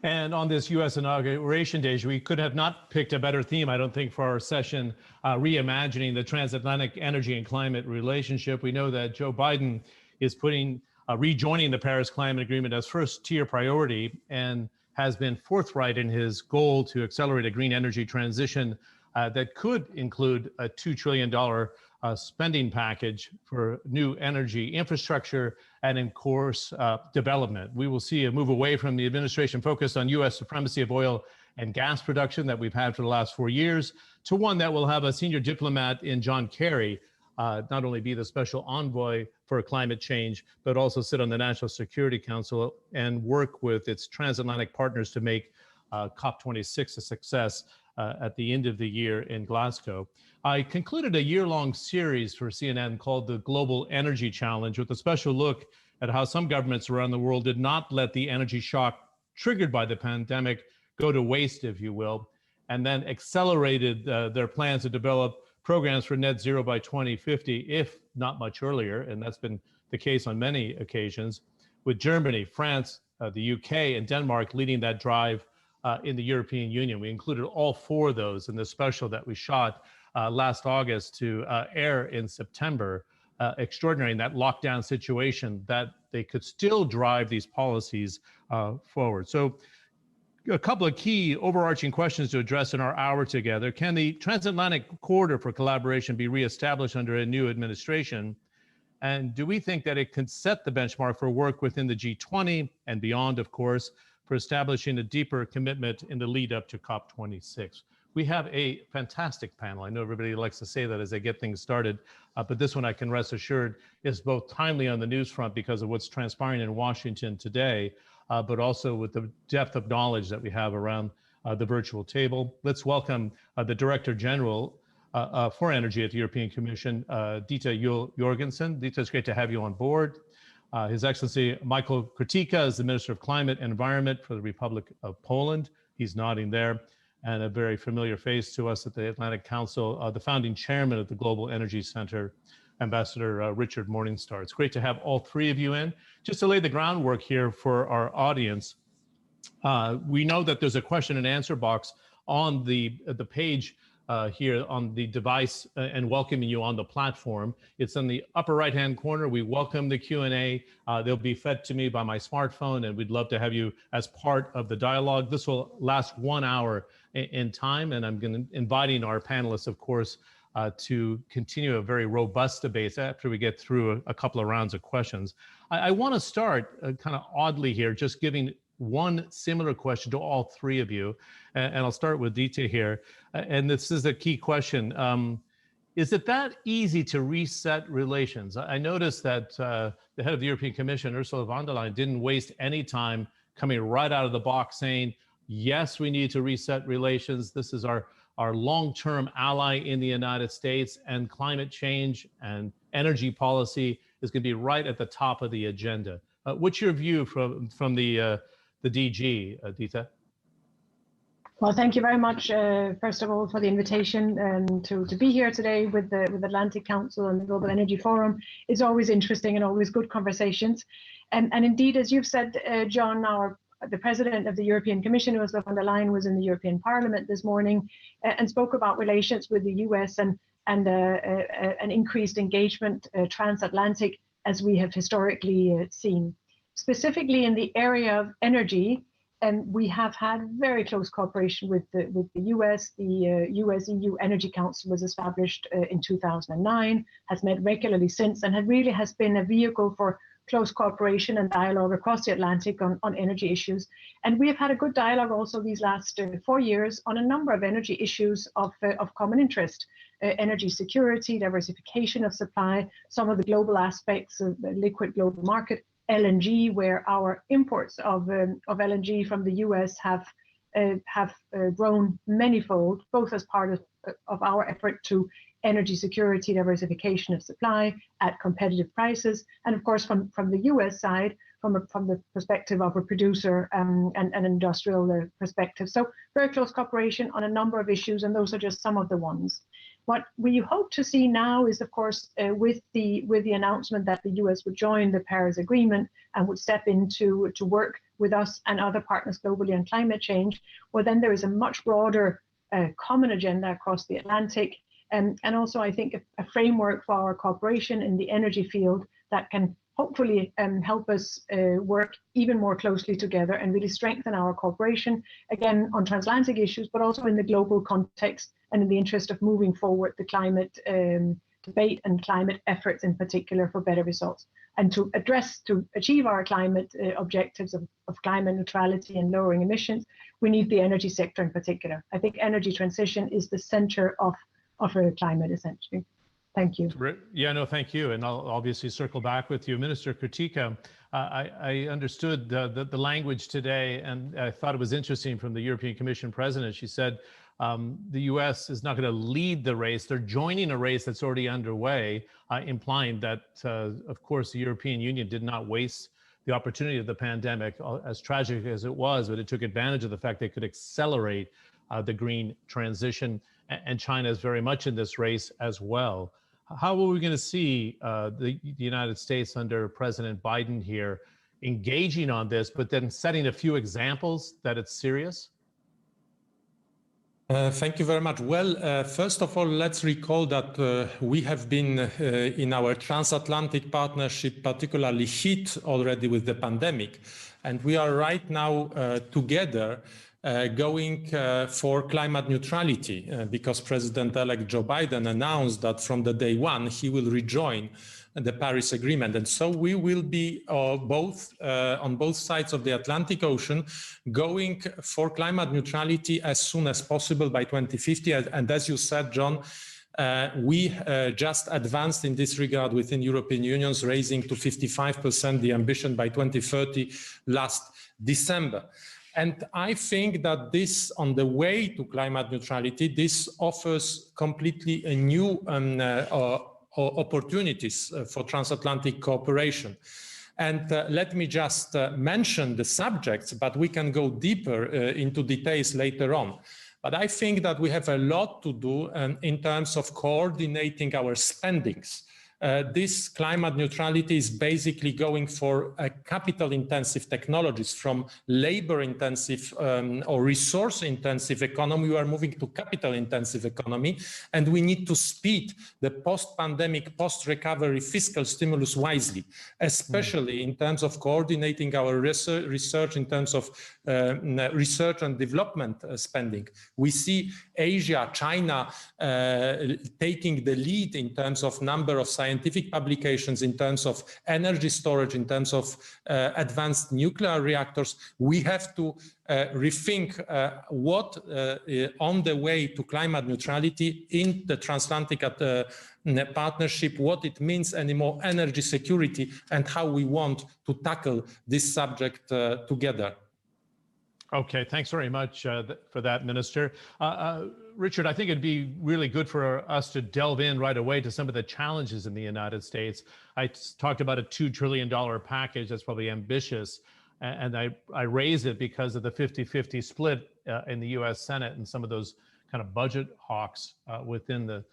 And on this U.S. inauguration day, we could have not picked a better theme, I don't think, for our session, reimagining the transatlantic energy and climate relationship. We know that Joe Biden is rejoining the Paris Climate Agreement as first-tier priority and has been forthright in his goal to accelerate a green energy transition that could include a $2 trillion spending package for new energy infrastructure and, of course, development. We will see a move away from the administration focused on U.S. supremacy of oil and gas production that we've had for the last 4 years to one that will have a senior diplomat in John Kerry not only be the special envoy for climate change, but also sit on the National Security Council and work with its transatlantic partners to make COP26 a success at the end of the year in Glasgow. I concluded a year-long series for CNN called the Global Energy Challenge with a special look at how some governments around the world did not let the energy shock triggered by the pandemic go to waste, if you will, and then accelerated their plans to develop programs for net zero by 2050, if not much earlier, and that's been the case on many occasions, with Germany, France, the UK, and Denmark leading that drive in the European Union. We included all four of those in the special that we shot last August to air in September. Extraordinary in that lockdown situation that they could still drive these policies forward. So a couple of key overarching questions to address in our hour together. Can the transatlantic corridor for collaboration be reestablished under a new administration? And do we think that it can set the benchmark for work within the G20 and beyond, of course, for establishing a deeper commitment in the lead up to COP26? We have a fantastic panel. I know everybody likes to say that as they get things started, but this one I can rest assured is both timely on the news front because of what's transpiring in Washington today, but also with the depth of knowledge that we have around the virtual table. Let's welcome the Director General for Energy at the European Commission, Ditte Jørgensen. Ditte, it's great to have you on board. His Excellency Michał Kurtyka is the Minister of Climate and Environment for the Republic of Poland. He's nodding there, and a very familiar face to us at the Atlantic Council, the founding chairman of the Global Energy Center, Ambassador Richard Morningstar. It's great to have all three of you in. Just to lay the groundwork here for our audience, we know that there's a question and answer box on the page here on the device and welcoming you on the platform. It's in the upper right-hand corner. We welcome the Q&A. They'll be fed to me by my smartphone, and we'd love to have you as part of the dialogue. This will last 1 hour in time, and I'm inviting our panelists, of course, to continue a very robust debate after we get through a couple of rounds of questions. I want to start kind of oddly here, just giving one similar question to all three of you, and I'll start with Ditte here. And this is a key question. Is it that easy to reset relations? I noticed that the head of the European Commission, Ursula von der Leyen, didn't waste any time coming right out of the box saying, yes, we need to reset relations. This is our long-term ally in the United States, and climate change and energy policy is going to be right at the top of the agenda. What's your view from the DG, Ditte? Well, thank you very much, first of all, for the invitation to be here today with the Atlantic Council and the Global Energy Forum. It's always interesting and always good conversations. And indeed, as you've said, John, the president of the European Commission, Ursula von der Leyen, was in the European Parliament this morning and spoke about relations with the US and an increased engagement transatlantic, as we have historically seen. Specifically in the area of energy, we have had very close cooperation with the US. The US-EU Energy Council was established in 2009, has met regularly since, and really has been a vehicle for close cooperation and dialogue across the Atlantic on energy issues. And we have had a good dialogue also these last 4 years on a number of energy issues of common interest. Energy security, diversification of supply, some of the global aspects of the liquid global market, LNG, where our imports of LNG from the US have grown manyfold, both as part of our effort to energy security, diversification of supply at competitive prices, and of course from the US side, from the perspective of a producer and an industrial perspective. So very close cooperation on a number of issues, and those are just some of the ones. What we hope to see now is, of course, with the announcement that the US would join the Paris Agreement and would step into to work with us and other partners globally on climate change, well, then there is a much broader common agenda across the Atlantic, and also I think a framework for our cooperation in the energy field that can hopefully help us work even more closely together and really strengthen our cooperation, again, on transatlantic issues, but also in the global context and in the interest of moving forward the climate debate and climate efforts in particular for better results. And to achieve our climate objectives of climate neutrality and lowering emissions, we need the energy sector in particular. I think energy transition is the center of our climate, essentially. Thank you. Yeah, no, thank you. And I'll obviously circle back with you. Minister Kurtyka, I understood the language today, and I thought it was interesting from the European Commission president. She said the US is not going to lead the race. They're joining a race that's already underway, implying that, of course, the European Union did not waste the opportunity of the pandemic, as tragic as it was, but it took advantage of the fact they could accelerate the green transition. And China is very much in this race as well. How are we going to see the United States under President Biden here engaging on this, but then setting a few examples that it's serious? Thank you very much. Well, first of all, let's recall that we have been in our transatlantic partnership particularly hit already with the pandemic. And we are right now together going for climate neutrality because President-elect Joe Biden announced that from the day one, he will rejoin the Paris Agreement. And so we will be on both sides of the Atlantic Ocean going for climate neutrality as soon as possible by 2050. And as you said, John, we just advanced in this regard within European Union, raising to 55% the ambition by 2030 last December. And I think that this, on the way to climate neutrality, this offers completely a new opportunities for transatlantic cooperation. And let me just mention the subjects, but we can go deeper into details later on. But I think that we have a lot to do in terms of coordinating our spendings. This climate neutrality is basically going for capital-intensive technologies. From labor-intensive or resource-intensive economy, we are moving to capital-intensive economy, and we need to speed the post-pandemic, post-recovery fiscal stimulus wisely, especially in terms of coordinating our research in terms of research and development spending. We see Asia, China taking the lead in terms of number of scientific publications, in terms of energy storage, in terms of advanced nuclear reactors. We have to rethink what on the way to climate neutrality in the transatlantic partnership, what it means anymore, energy security, and how we want to tackle this subject together. Okay, thanks very much for that, Minister. Richard, I think it'd be really good for us to delve in right away to some of the challenges in the United States. I talked about a $2 trillion package. That's probably ambitious. And I raise it because of the 50-50 split in the US Senate and some of those kind of budget hawks within the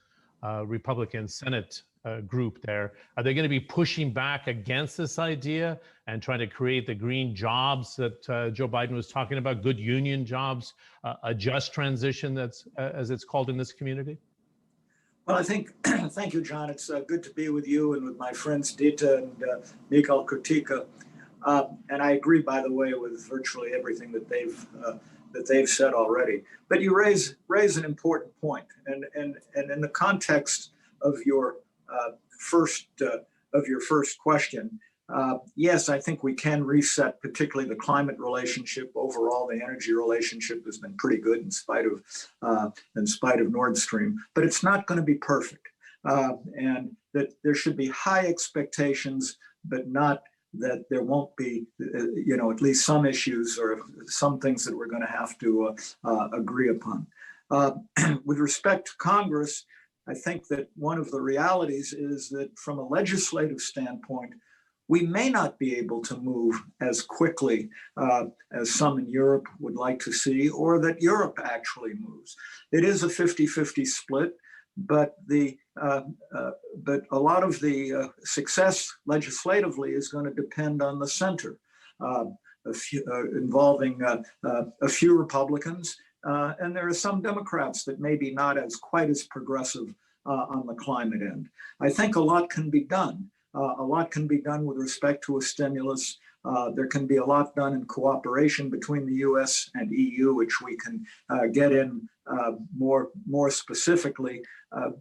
Republican Senate group there. Are they going to be pushing back against this idea and trying to create the green jobs that Joe Biden was talking about, good union jobs, a just transition, that's as it's called in this community? Well, I think, thank you, John. It's good to be with you and with my friends Ditte and Michał, Kurtyka. And I agree, by the way, with virtually everything that they've said already. But you raise an important point, and in the context of your first question, yes, I think we can reset, particularly the climate relationship. Overall, the energy relationship has been pretty good in spite of Nord Stream, but it's not going to be perfect, and that there should be high expectations, but not that there won't be, at least some issues or some things that we're going to have to agree upon. With respect to Congress, I think that one of the realities is that from a legislative standpoint, we may not be able to move as quickly as some in Europe would like to see, or that Europe actually moves. It is a 50-50 split. but but a lot of the success legislatively is going to depend on the center, involving a few Republicans, and there are some Democrats that may be not as quite as progressive on the climate end. I think a lot can be done. A lot can be done with respect to a stimulus. There can be a lot done in cooperation between the US and EU, which we can get in more specifically.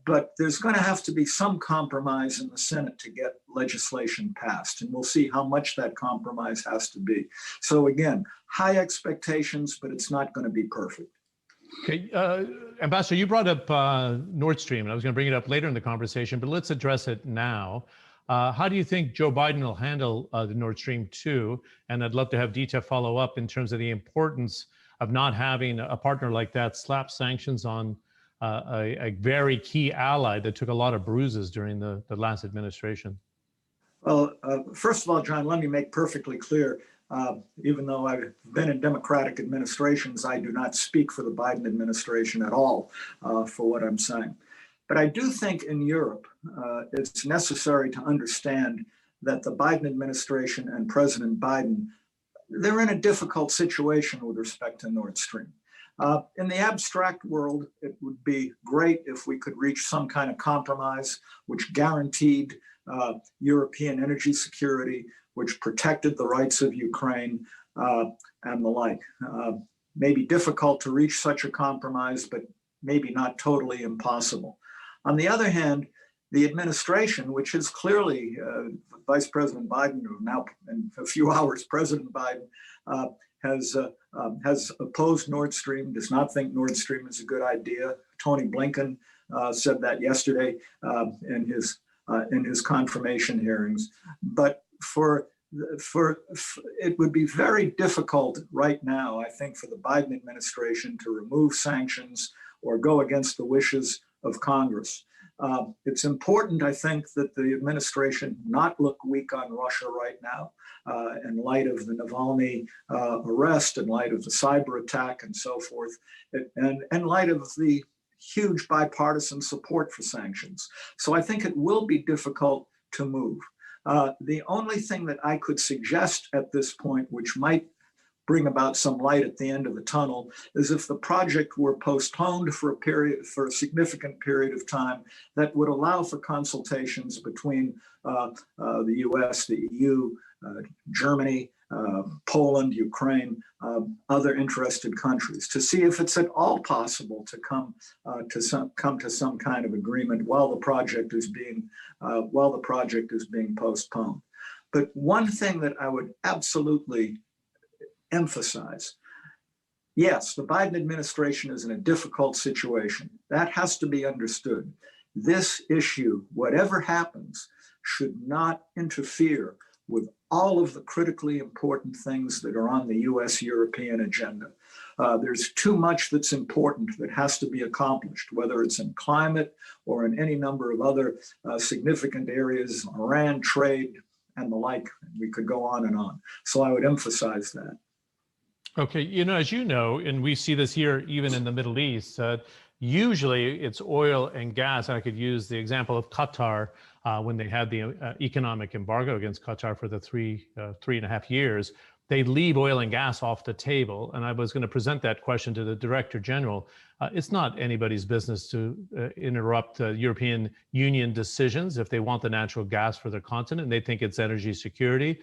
But there's going to have to be some compromise in the Senate to get legislation passed. And we'll see how much that compromise has to be. So again, high expectations, but it's not going to be perfect. Okay, Ambassador, you brought up Nord Stream, and I was going to bring it up later in the conversation, but let's address it now. How do you think Joe Biden will handle the Nord Stream 2? And I'd love to have Ditte follow up in terms of the importance of not having a partner like that slap sanctions on a very key ally that took a lot of bruises during the last administration. Well, first of all, John, let me make perfectly clear, even though I've been in Democratic administrations, I do not speak for the Biden administration at all for what I'm saying. But I do think in Europe, it's necessary to understand that the Biden administration and President Biden, they're in a difficult situation with respect to Nord Stream. In the abstract world, it would be great if we could reach some kind of compromise which guaranteed European energy security, which protected the rights of Ukraine and the like. Maybe difficult to reach such a compromise, but maybe not totally impossible. On the other hand, the administration, which is clearly Vice President Biden, or now in a few hours, President Biden, has opposed Nord Stream, does not think Nord Stream is a good idea. Tony Blinken said that yesterday in his confirmation hearings. But it would be very difficult right now, I think, for the Biden administration to remove sanctions or go against the wishes of Congress. It's important, I think, that the administration not look weak on Russia right now in light of the Navalny arrest, in light of the cyber attack and so forth, and in light of the huge bipartisan support for sanctions. So I think it will be difficult to move. The only thing that I could suggest at this point, which might bring about some light at the end of the tunnel, is if the project were postponed for a significant period of time, that would allow for consultations between the US, the EU, Germany, Poland, Ukraine, other interested countries, to see if it's at all possible to come to some kind of agreement while the project is being postponed. But one thing that I would absolutely emphasize, yes, the Biden administration is in a difficult situation. That has to be understood. This issue, whatever happens, should not interfere with all of the critically important things that are on the US-European agenda. There's too much that's important that has to be accomplished, whether it's in climate or in any number of other significant areas, Iran, trade, and the like. We could go on and on. So I would emphasize that. Okay, as you know, and we see this here even in the Middle East, usually it's oil and gas. And I could use the example of Qatar when they had the economic embargo against Qatar for the three and a half years. They leave oil and gas off the table. And I was going to present that question to the Director General. It's not anybody's business to interrupt European Union decisions if they want the natural gas for their continent and they think it's energy security.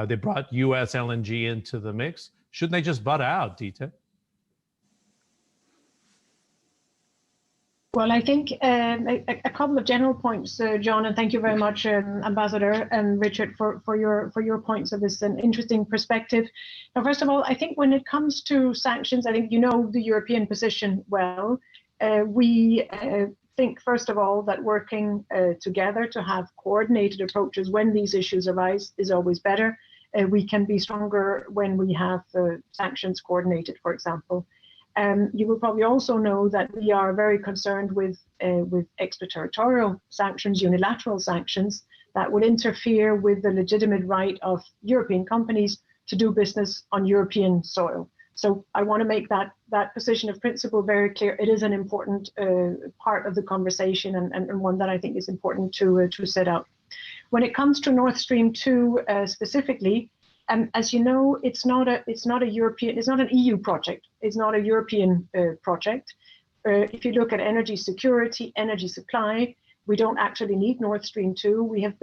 They brought US LNG into the mix. Shouldn't they just butt out, Ditte? Well, I think a couple of general points, John, and thank you very much, Ambassador and Richard, for your points of this an interesting perspective. Now, first of all, I think when it comes to sanctions, I think you know the European position well. We think, first of all, that working together to have coordinated approaches when these issues arise is always better. We can be stronger when we have sanctions coordinated, for example. You will probably also know that we are very concerned with extraterritorial sanctions, unilateral sanctions, that would interfere with the legitimate right of European companies to do business on European soil. So I want to make that position of principle very clear. It is an important part of the conversation, and one that I think is important to set out. When it comes to Nord Stream 2 specifically, as you know, it's not an EU project. It's not a European project. If you look at energy security, energy supply, we don't actually need Nord Stream 2. We have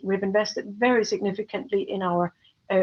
we've invested very significantly in our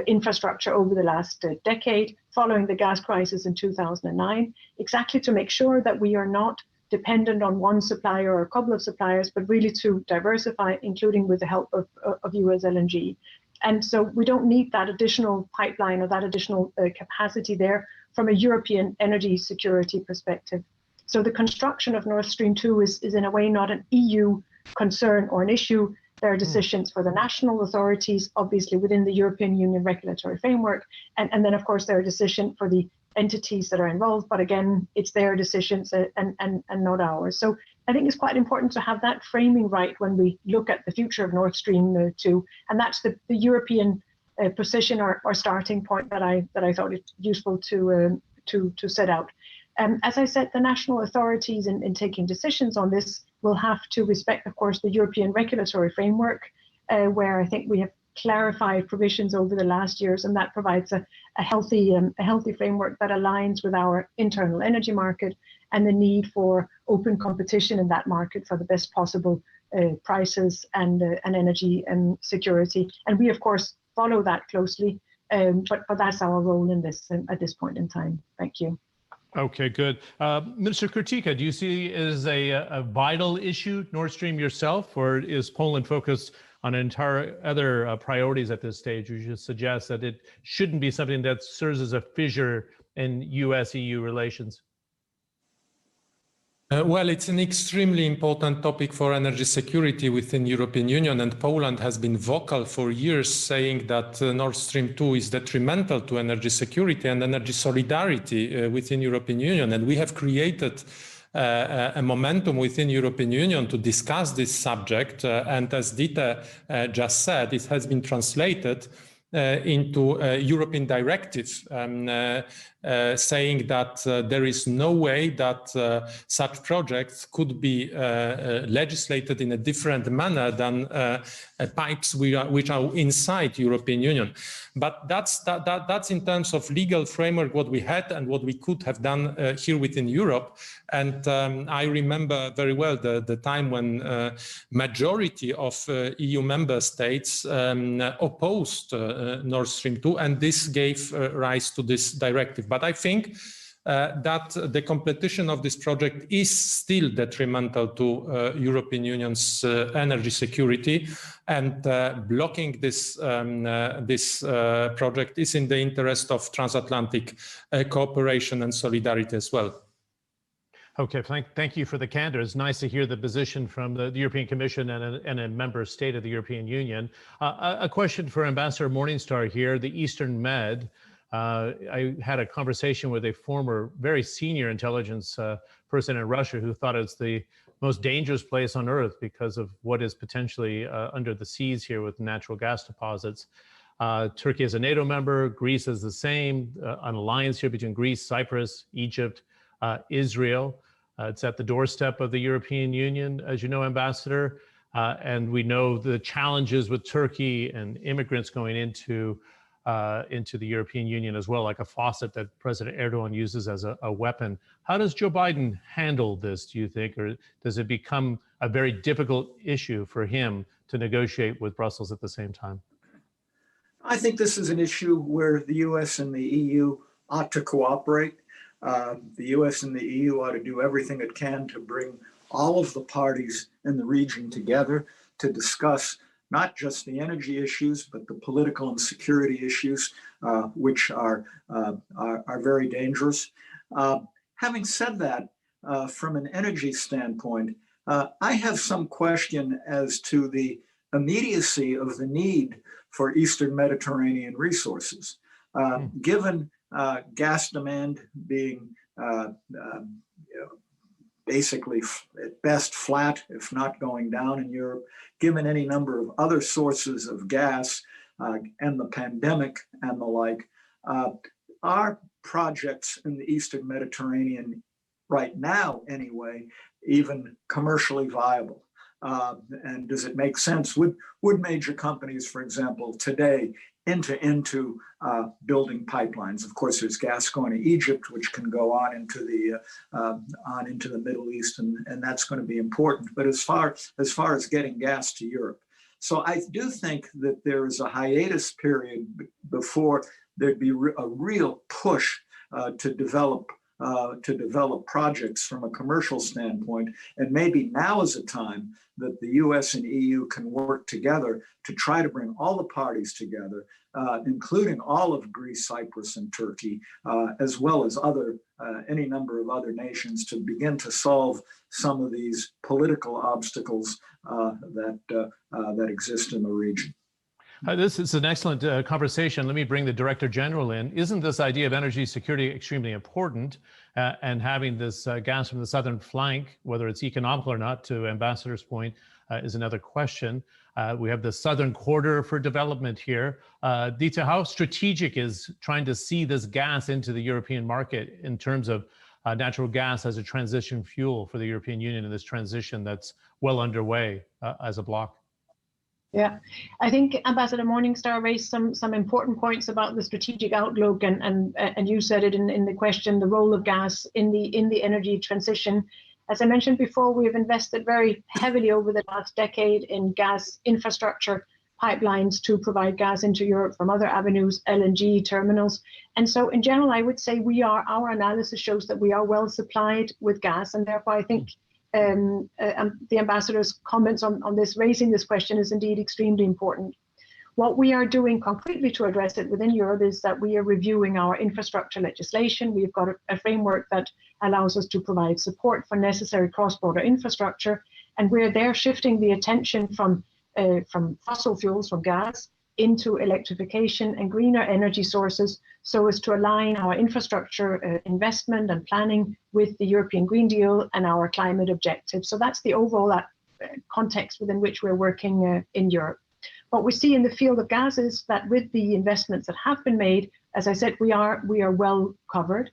infrastructure over the last decade, following the gas crisis in 2009, exactly to make sure that we are not dependent on one supplier or a couple of suppliers, but really to diversify, including with the help of US LNG. And so we don't need that additional pipeline or that additional capacity there from a European energy security perspective. So the construction of Nord Stream 2 is in a way not an EU concern or an issue. There are decisions for the national authorities, obviously within the European Union regulatory framework. And then, of course, there are decisions for the entities that are involved. But again, it's their decisions and not ours. So I think it's quite important to have that framing right when we look at the future of Nord Stream 2. And that's the European position or starting point that I thought it useful to set out. As I said, the national authorities in taking decisions on this will have to respect, of course, the European regulatory framework, where I think we have clarified provisions over the last years, and that provides a healthy framework that aligns with our internal energy market and the need for open competition in that market for the best possible prices and energy security. And we, of course, follow that closely, but that's our role in this at this point in time. Thank you. Okay, good. Minister Kurtyka, do you see it as a vital issue, Nord Stream yourself, or is Poland focused on entire other priorities at this stage? You should suggest that it shouldn't be something that serves as a fissure in US-EU relations. Well, it's an extremely important topic for energy security within European Union, and Poland has been vocal for years saying that Nord Stream 2 is detrimental to energy security and energy solidarity within European Union. And we have created a momentum within European Union to discuss this subject. And as Ditte just said, it has been translated into a European directive saying that there is no way that such projects could be legislated in a different manner than pipes which are inside European Union. But that's in terms of legal framework what we had and what we could have done here within Europe. And I remember very well the time when majority of EU member states opposed Nord Stream 2, and this gave rise to this directive. But I think that the completion of this project is still detrimental to European Union's energy security, and blocking this project is in the interest of transatlantic cooperation and solidarity as well. Okay, thank you for the candor. It's nice to hear the position from the European Commission and a member state of the European Union. A question for Ambassador Morningstar here, the Eastern Med. I had a conversation with a former very senior intelligence person in Russia who thought it's the most dangerous place on earth because of what is potentially under the seas here with natural gas deposits. Turkey is a NATO member, Greece is the same, an alliance here between Greece, Cyprus, Egypt, Israel. It's at the doorstep of the European Union, as you know, Ambassador, and we know the challenges with Turkey and immigrants going into the European Union as well, like a faucet that President Erdogan uses as a weapon. How does Joe Biden handle this, do you think, or does it become a very difficult issue for him to negotiate with Brussels at the same time? I think this is an issue where the US and the EU ought to cooperate. The US and the EU ought to do everything it can to bring all of the parties in the region together to discuss not just the energy issues, but the political and security issues, which are very dangerous. Having said that, from an energy standpoint, I have some question as to the immediacy of the need for Eastern Mediterranean resources. Given gas demand being basically at best flat, if not going down in Europe, given any number of other sources of gas and the pandemic and the like, are projects in the Eastern Mediterranean right now, anyway, even commercially viable? And does it make sense? Would major companies, for example, today enter into building pipelines? Of course, there's gas going to Egypt, which can go on into the Middle East, and that's going to be important. But as far as getting gas to Europe, so I do think that there is a hiatus period before there'd be a real push to develop projects from a commercial standpoint. And maybe now is a time that the US and EU can work together to try to bring all the parties together, including all of Greece, Cyprus, and Turkey, as well as any number of other nations, to begin to solve some of these political obstacles that exist in the region. This is an excellent conversation. Let me bring the Director General in. Isn't this idea of energy security extremely important? And having this gas from the southern flank, whether it's economical or not, to Ambassador's point, is another question. We have the southern corridor for development here. Ditte, how strategic is trying to see this gas into the European market in terms of natural gas as a transition fuel for the European Union in this transition that's well underway as a bloc? Yeah, I think Ambassador Morningstar raised some important points about the strategic outlook, and you said it in the question, the role of gas in the energy transition. As I mentioned before, we have invested very heavily over the last decade in gas infrastructure, pipelines to provide gas into Europe from other avenues, LNG terminals. And so in general, I would say our analysis shows that we are well supplied with gas, and therefore I think the ambassador's comments on this, raising this question, is indeed extremely important. What we are doing concretely to address it within Europe is that we are reviewing our infrastructure legislation. We've got a framework that allows us to provide support for necessary cross-border infrastructure, and we're there shifting the attention from fossil fuels, from gas, into electrification and greener energy sources, so as to align our infrastructure investment and planning with the European Green Deal and our climate objectives. So that's the overall context within which we're working in Europe. What we see in the field of gas is that with the investments that have been made, as I said, we are well covered.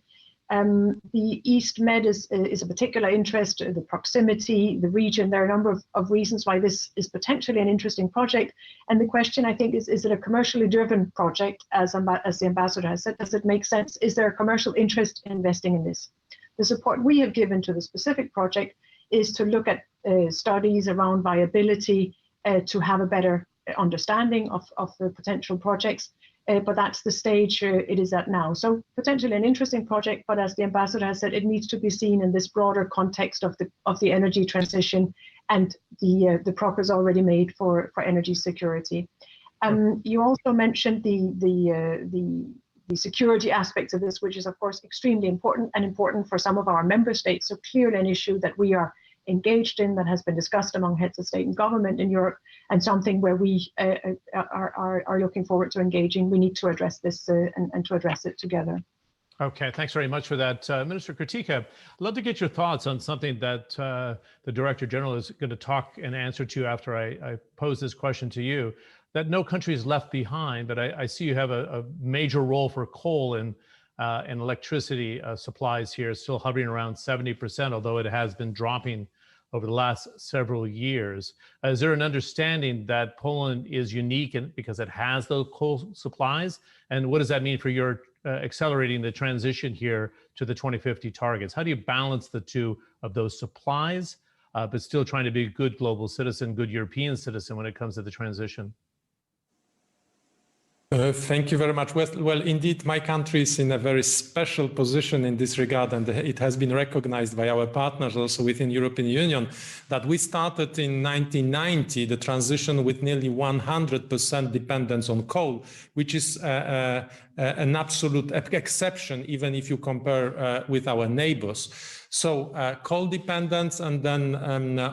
The East Med is a particular interest, the proximity, the region. There are a number of reasons why this is potentially an interesting project. And the question, I think, is it a commercially driven project, as the ambassador has said? Does it make sense? Is there a commercial interest in investing in this? The support we have given to the specific project is to look at studies around viability, to have a better understanding of the potential projects. But that's the stage it is at now. So potentially an interesting project, but as the ambassador has said, it needs to be seen in this broader context of the energy transition and the progress already made for energy security. You also mentioned the security aspects of this, which is of course extremely important, and important for some of our member states. So clearly an issue that we are engaged in, that has been discussed among heads of state and government in Europe, and something where we are looking forward to engaging. We need to address this and to address it together. Okay, thanks very much for that. Minister Kurtyka, I'd love to get your thoughts on something that the Director General is going to talk and answer to after I pose this question to you, that no country is left behind, but I see you have a major role for coal and electricity supplies here, still hovering around 70%, although it has been dropping over the last several years. Is there an understanding that Poland is unique because it has those coal supplies? And what does that mean for your accelerating the transition here to the 2050 targets? How do you balance the two of those supplies, but still trying to be a good global citizen, good European citizen when it comes to the transition? Thank you very much. Well, indeed, my country is in a very special position in this regard, and it has been recognized by our partners also within European Union that we started in 1990 the transition with nearly 100% dependence on coal, which is an absolute exception, even if you compare with our neighbors. So coal dependence, and then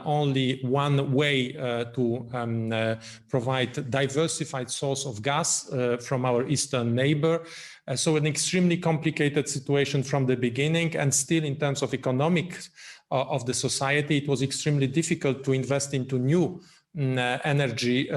only one way to provide diversified source of gas from our eastern neighbor. So an extremely complicated situation from the beginning, and still in terms of economics of the society, it was extremely difficult to invest into new energy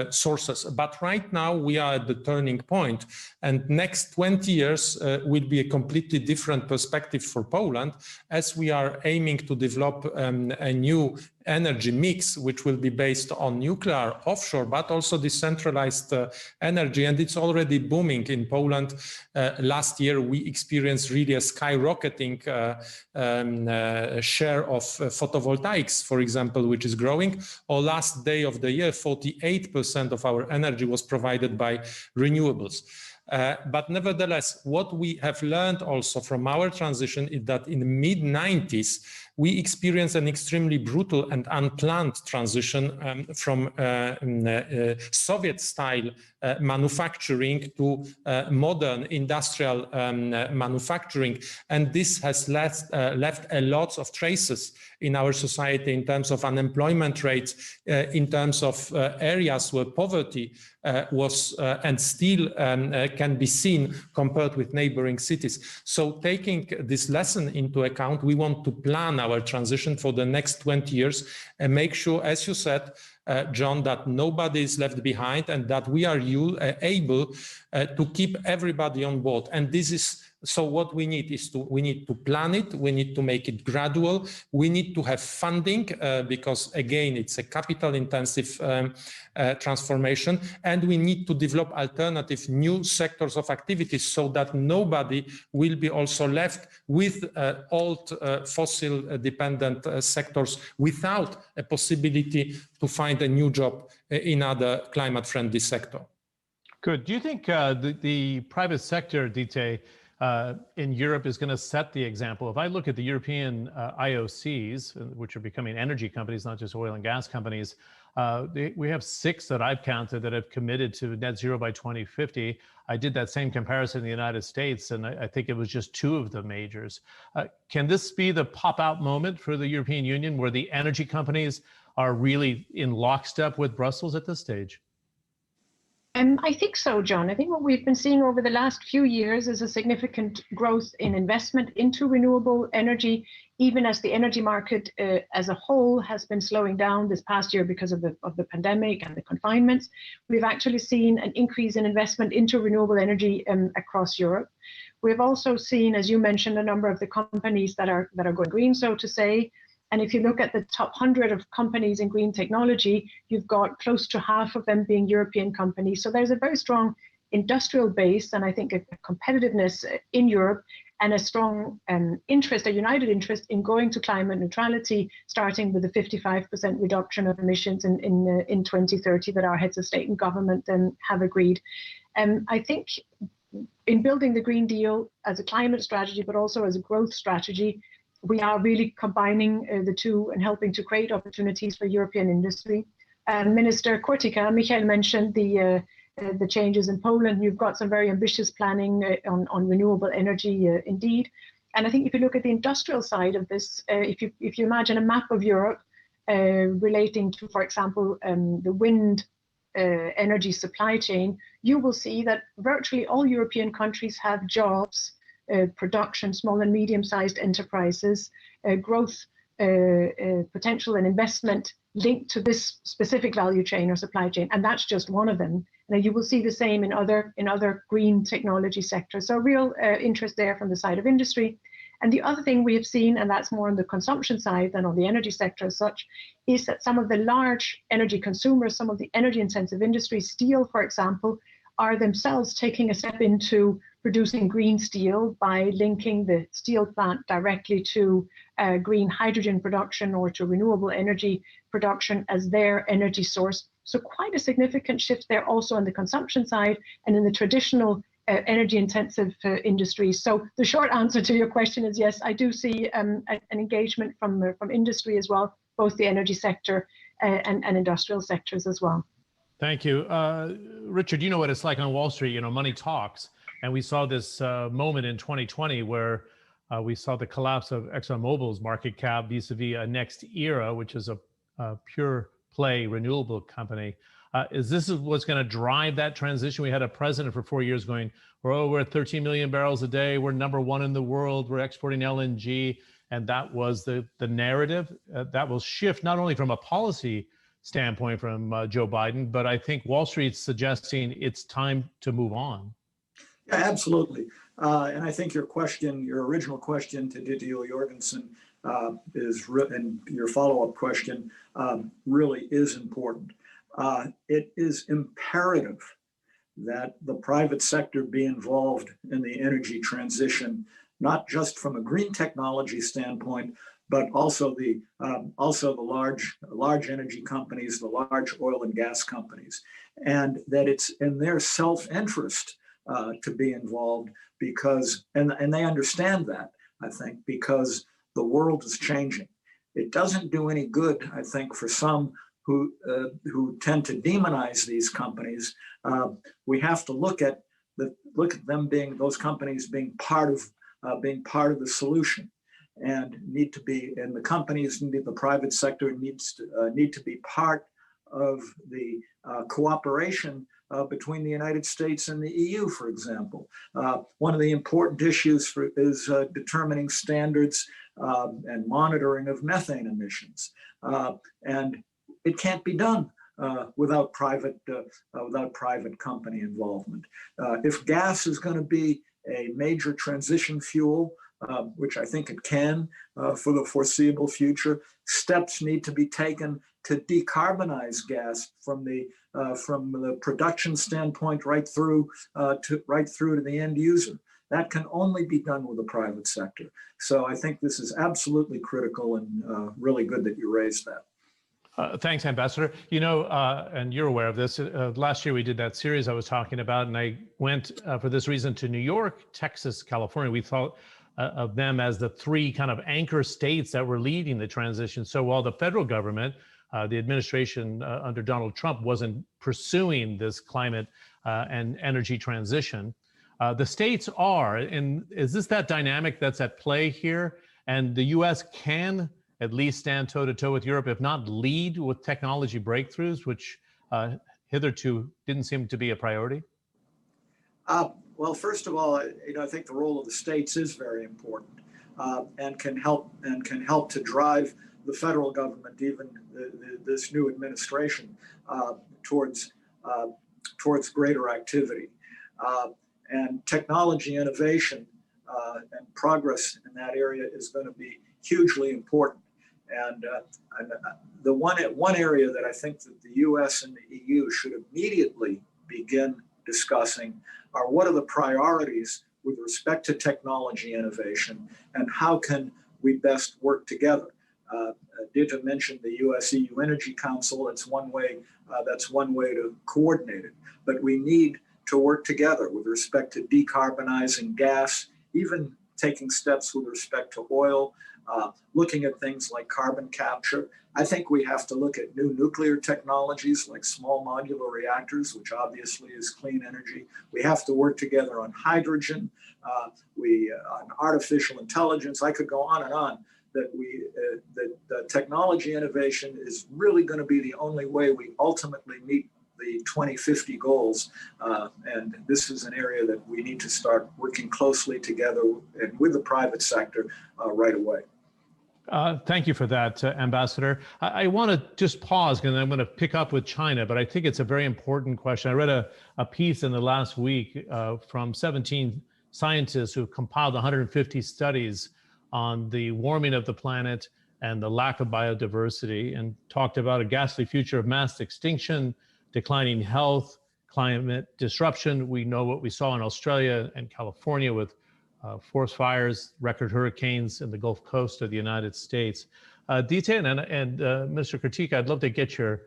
sources. But right now we are at the turning point, and next 20 years will be a completely different perspective for Poland, as we are aiming to develop a new energy mix, which will be based on nuclear, offshore, but also decentralized energy. And it's already booming in Poland. Last year, we experienced really a skyrocketing share of photovoltaics, for example, which is growing. Or last day of the year, 48% of our energy was provided by renewables. But nevertheless, what we have learned also from our transition is that in the mid-90s, we experienced an extremely brutal and unplanned transition from Soviet-style manufacturing to modern industrial manufacturing. And this has left a lot of traces in our society in terms of unemployment rates, in terms of areas where poverty was and still can be seen compared with neighboring cities. So taking this lesson into account, we want to plan our transition for the next 20 years and make sure, as you said, John, that nobody is left behind and that we are able to keep everybody on board. And this is, so what we need is we need to plan it, we need to make it gradual, we need to have funding because again, it's a capital intensive transformation, and we need to develop alternative new sectors of activities so that nobody will be also left with old fossil dependent sectors without a possibility to find a new job in other climate friendly sector. Good. Do you think the private sector, Ditte, in Europe is going to set the example? If I look at the European IOCs, which are becoming energy companies, not just oil and gas companies, we have 6 that I've counted that have committed to net zero by 2050. I did that same comparison in the United States, and I think it was just 2 of the majors. Can this be the pop-out moment for the European Union where the energy companies are really in lockstep with Brussels at this stage? I think so, John. I think what we've been seeing over the last few years is a significant growth in investment into renewable energy, even as the energy market as a whole has been slowing down this past year because of the pandemic and the confinements. We've actually seen an increase in investment into renewable energy across Europe. We've also seen, as you mentioned, a number of the companies that are going green, so to say. And if you look at the top 100 of companies in green technology, you've got close to half of them being European companies. So there's a very strong industrial base, and I think a competitiveness in Europe, and a strong interest, a united interest in going to climate neutrality, starting with the 55% reduction of emissions in 2030 that our heads of state and government have agreed. I think in building the Green Deal as a climate strategy, but also as a growth strategy, we are really combining the two and helping to create opportunities for European industry. Minister Kurtyka, Michał mentioned the changes in Poland. You've got some very ambitious planning on renewable energy indeed. And I think if you look at the industrial side of this, if you imagine a map of Europe relating to, for example, the wind energy supply chain, you will see that virtually all European countries have jobs, production, small and medium-sized enterprises, growth potential and investment linked to this specific value chain or supply chain, and that's just one of them. And you will see the same in other green technology sectors. So real interest there from the side of industry. And the other thing we have seen, and that's more on the consumption side than on the energy sector as such, is that some of the large energy consumers, some of the energy-intensive industries, steel, for example, are themselves taking a step into producing green steel by linking the steel plant directly to green hydrogen production or to renewable energy production as their energy source. So quite a significant shift there also on the consumption side and in the traditional energy intensive industries. So the short answer to your question is yes, I do see an engagement from industry as well, both the energy sector and industrial sectors as well. Thank you. Richard, you know what it's like on Wall Street, money talks. And we saw this moment in 2020 where we saw the collapse of ExxonMobil's market cap vis-a-vis a Next Era, which is a pure play renewable company. Is this what's going to drive that transition? We had a president for 4 years going, we're at 13 million barrels a day. We're #1 in the world. We're exporting LNG. And that was the narrative that will shift not only from a policy standpoint from Joe Biden, but I think Wall Street's suggesting it's time to move on. Yeah, absolutely. And I think your original question to Ditte Jørgensen and your follow-up question really is important. It is imperative that the private sector be involved in the energy transition, not just from a green technology standpoint, but also the large energy companies, the large oil and gas companies, and that it's in their self-interest to be involved because, and they understand that, I think, because the world is changing. It doesn't do any good, I think, for some who tend to demonize these companies. We have to look at them being, those companies being part of the solution, and the companies, the private sector need to be part of the cooperation between the United States and the EU, for example. One of the important issues is determining standards and monitoring of methane emissions, and it can't be done without private company involvement. If gas is going to be a major transition fuel, which I think it can for the foreseeable future, steps need to be taken to decarbonize gas from the production standpoint right through to the end user. That can only be done with the private sector. So I think this is absolutely critical, and really good that you raised that. Thanks, Ambassador. You know, and you're aware of this, last year we did that series I was talking about, and I went for this reason to New York, Texas, California. We thought of them as the three kind of anchor states that were leading the transition. So while the federal government, the administration under Donald Trump wasn't pursuing this climate and energy transition, the states are. And is this that dynamic that's at play here? And the US can at least stand toe-to-toe with Europe, if not lead with technology breakthroughs, which hitherto didn't seem to be a priority? Well, first of all, I think the role of the states is very important, and can help to drive the federal government, even this new administration, towards greater activity. And technology innovation and progress in that area is going to be hugely important. And the one area that I think that the US and the EU should immediately begin discussing are what are the priorities with respect to technology innovation, and how can we best work together. Ditte mentioned the US-EU Energy Council. That's one way to coordinate it. But we need to work together with respect to decarbonizing gas, even taking steps with respect to oil, looking at things like carbon capture. I think we have to look at new nuclear technologies like small modular reactors, which obviously is clean energy. We have to work together on hydrogen, on artificial intelligence. I could go on and on. That technology innovation is really going to be the only way we ultimately meet the 2050 goals. And this is an area that we need to start working closely together and with the private sector right away. Thank you for that, Ambassador. I want to just pause, and I'm going to pick up with China, but I think it's a very important question. I read a piece in the last week from 17 scientists who compiled 150 studies on the warming of the planet and the lack of biodiversity, and talked about a ghastly future of mass extinction, declining health, climate disruption. We know what we saw in Australia and California with forest fires, record hurricanes in the Gulf Coast of the United States. Ditte and Mr. Kurtyka, I'd love to get your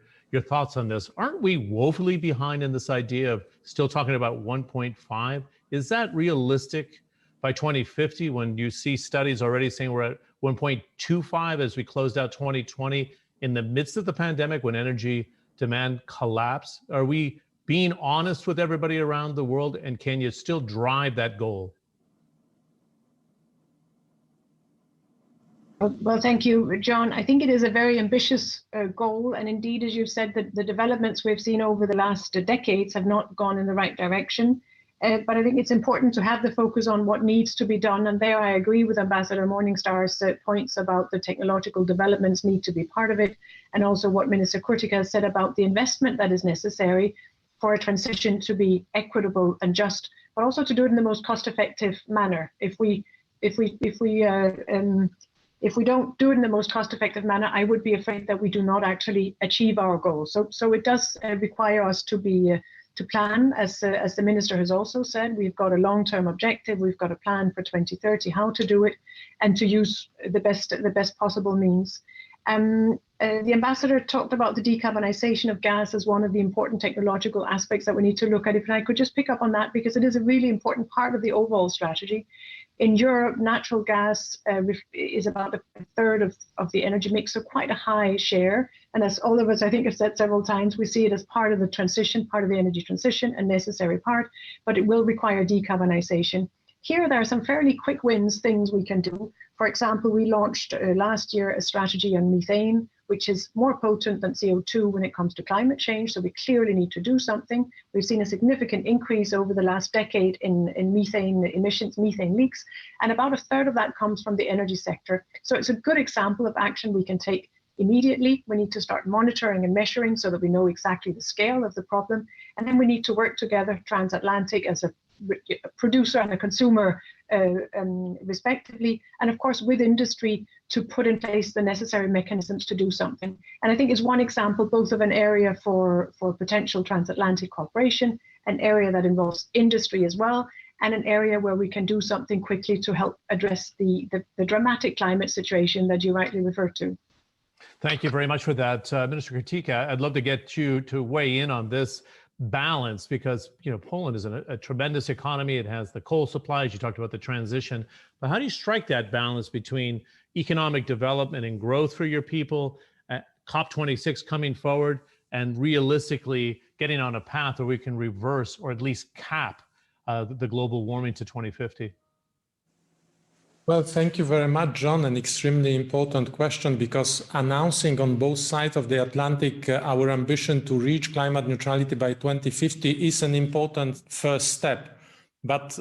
thoughts on this. Aren't we woefully behind in this idea of still talking about 1.5? Is that realistic by 2050, when you see studies already saying we're at 1.25 as we closed out 2020 in the midst of the pandemic, when energy demand collapsed? Are we being honest with everybody around the world, and can you still drive that goal? Well, thank you, John. I think it is a very ambitious goal. And indeed, as you've said, the developments we've seen over the last decades have not gone in the right direction. But I think it's important to have the focus on what needs to be done. And there I agree with Ambassador Morningstar's points about the technological developments need to be part of it. And also what Minister Kurtyka has said about the investment that is necessary for a transition to be equitable and just, but also to do it in the most cost-effective manner. If we don't do it in the most cost-effective manner, I would be afraid that we do not actually achieve our goals. So it does require us to be to plan, as the minister has also said. We've got a long-term objective. We've got a plan for 2030, how to do it, and to use the best possible means. The ambassador talked about the decarbonization of gas as one of the important technological aspects that we need to look at. If I could just pick up on that, because it is a really important part of the overall strategy. In Europe, natural gas is about a third of the energy mix, so quite a high share. And as all of us, I think, have said several times, we see it as part of the transition, part of the energy transition, a necessary part, but it will require decarbonization. Here, there are some fairly quick wins, things we can do. For example, we launched last year a strategy on methane, which is more potent than CO2 when it comes to climate change. So we clearly need to do something. We've seen a significant increase over the last decade in methane emissions, methane leaks, and about a third of that comes from the energy sector. So it's a good example of action we can take immediately. We need to start monitoring and measuring so that we know exactly the scale of the problem. And then we need to work together, Transatlantic, as a producer and a consumer respectively, and of course with industry, to put in place the necessary mechanisms to do something. And I think it's one example both of an area for potential transatlantic cooperation, an area that involves industry as well, and an area where we can do something quickly to help address the dramatic climate situation that you rightly referred to. Thank you very much for that, Minister Kurtyka. I'd love to get you to weigh in on this balance, because Poland is a tremendous economy. It has the coal supplies. You talked about the transition, but how do you strike that balance between economic development and growth for your people, COP26 coming forward, and realistically getting on a path where we can reverse or at least cap the global warming to 2050? Well, thank you very much, John. An extremely important question, because announcing on both sides of the Atlantic our ambition to reach climate neutrality by 2050 is an important first step. But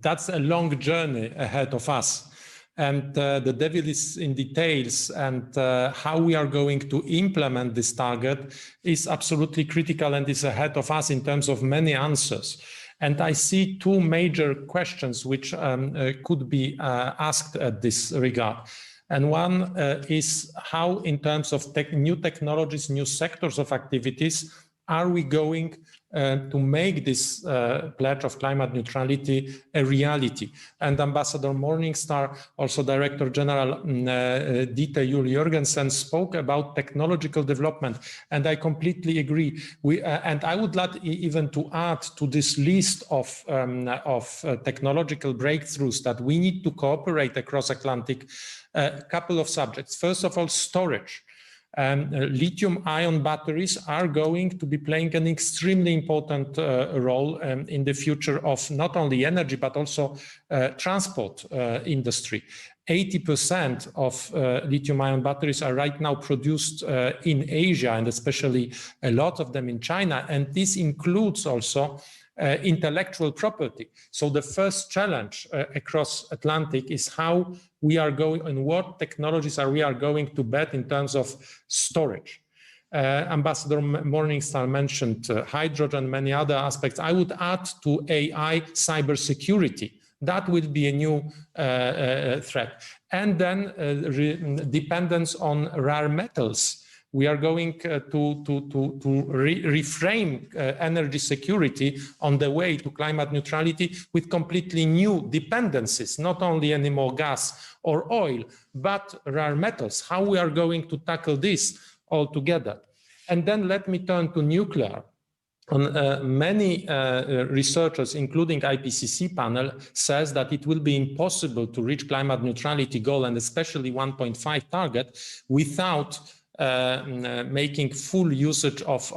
that's a long journey ahead of us. And the devil is in details, and how we are going to implement this target is absolutely critical and is ahead of us in terms of many answers. And I see two major questions which could be asked at this regard. And one is how, in terms of new technologies, new sectors of activities, are we going to make this pledge of climate neutrality a reality? And Ambassador Morningstar, also Director General Ditte Jørgensen, spoke about technological development, and I completely agree. And I would like even to add to this list of technological breakthroughs that we need to cooperate across Atlantic, a couple of subjects. First of all, storage. Lithium-ion batteries are going to be playing an extremely important role in the future of not only energy, but also transport industry. 80% of lithium-ion batteries are right now produced in Asia, and especially a lot of them in China. And this includes also intellectual property. So the first challenge across Atlantic is how we are going and what technologies we are going to bet in terms of storage. Ambassador Morningstar mentioned hydrogen, many other aspects. I would add to AI cybersecurity. That will be a new threat. And then dependence on rare metals. We are going to reframe energy security on the way to climate neutrality with completely new dependencies, not only anymore gas or oil, but rare metals. How we are going to tackle this all together. And then let me turn to nuclear. Many researchers, including IPCC panel, says that it will be impossible to reach climate neutrality goal, and especially 1.5 target, without making full usage of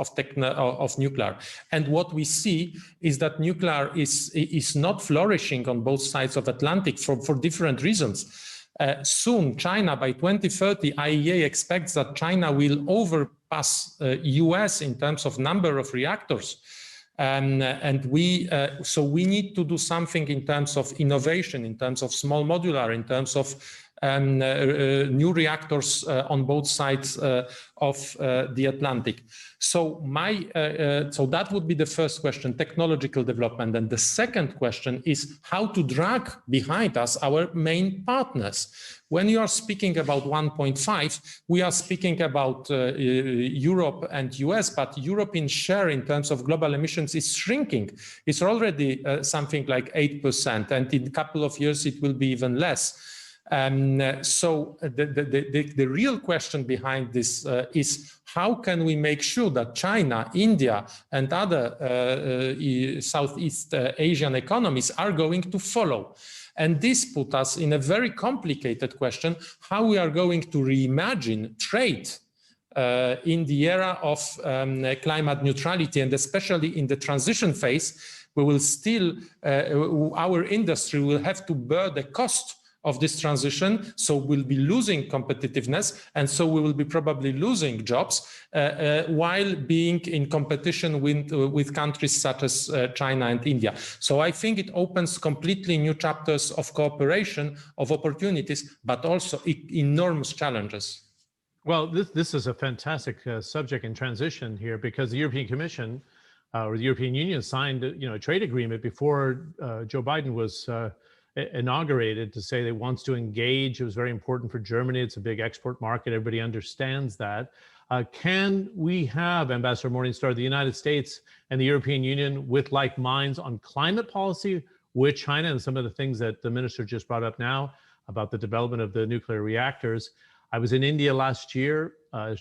nuclear. And what we see is that nuclear is not flourishing on both sides of Atlantic for different reasons. Soon, China, by 2030, IEA expects that China will overpass US in terms of number of reactors. And so we need to do something in terms of innovation, in terms of small modular, in terms of new reactors on both sides of the Atlantic. So so that would be the first question, technological development. And the second question is how to drag behind us our main partners. When you are speaking about 1.5, we are speaking about Europe and US, but European share in terms of global emissions is shrinking. It's already something like 8%, and in a couple of years it will be even less. So the real question behind this is how can we make sure that China, India, and other Southeast Asian economies are going to follow? And this put us in a very complicated question, how we are going to reimagine trade in the era of climate neutrality, and especially in the transition phase, we will still, our industry will have to bear the cost of this transition, so we'll be losing competitiveness, and so we will be probably losing jobs while being in competition with countries such as China and India. So I think it opens completely new chapters of cooperation, of opportunities, but also enormous challenges. Well, this is a fantastic subject in transition here, because the European Commission or the European Union signed a trade agreement before Joe Biden was inaugurated to say that it wants to engage. It was very important for Germany. It's a big export market. Everybody understands that. Can we have, Ambassador Morningstar, the United States and the European Union with like minds on climate policy with China and some of the things that the minister just brought up now about the development of the nuclear reactors? I was in India last year,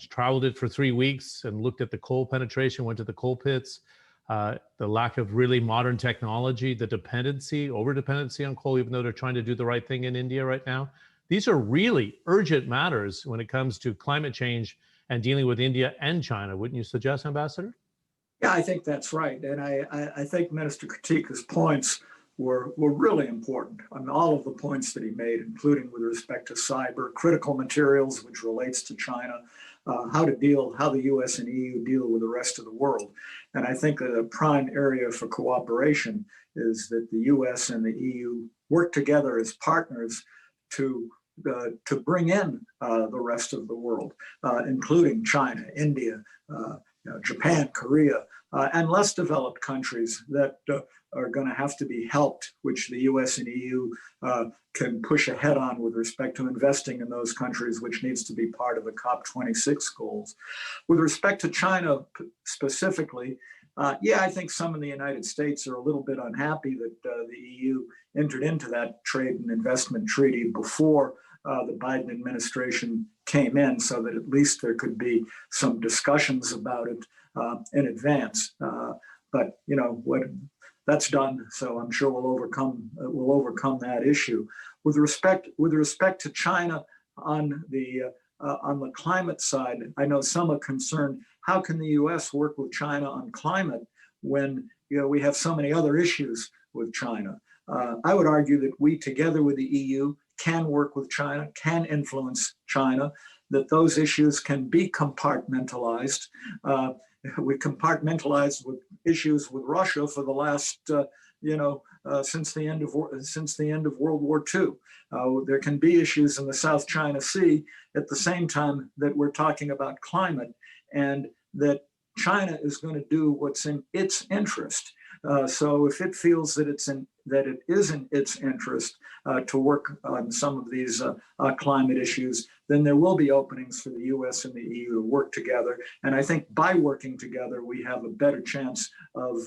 traveled it for 3 weeks and looked at the coal penetration, went to the coal pits, the lack of really modern technology, the dependency, over-dependency on coal, even though they're trying to do the right thing in India right now. These are really urgent matters when it comes to climate change and dealing with India and China. Wouldn't you suggest, Ambassador? Yeah, I think that's right. And I think Minister Kurtyka's points were really important. I mean, all of the points that he made, including with respect to cyber, critical materials, which relates to China, how the US and EU deal with the rest of the world. And I think that a prime area for cooperation is that the US and the EU work together as partners to bring in the rest of the world, including China, India, Japan, Korea, and less developed countries that are going to have to be helped, which the US and EU can push ahead on with respect to investing in those countries, which needs to be part of the COP26 goals. With respect to China specifically, yeah, I think some in the United States are a little bit unhappy that the EU entered into that trade and investment treaty before the Biden administration came in, so that at least there could be some discussions about it in advance. But that's done, so I'm sure we'll overcome that issue. With respect to China on the climate side, I know some are concerned. How can the U.S. work with China on climate when we have so many other issues with China? I would argue that we, together with the EU, can work with China, can influence China, that those issues can be compartmentalized. We compartmentalized with issues with Russia for the last, since the end of World War II. There can be issues in the South China Sea at the same time that we're talking about climate, and that China is going to do what's in its interest. So if it feels that it is in its interest to work on some of these climate issues, then there will be openings for the US and the EU to work together. And I think by working together, we have a better chance of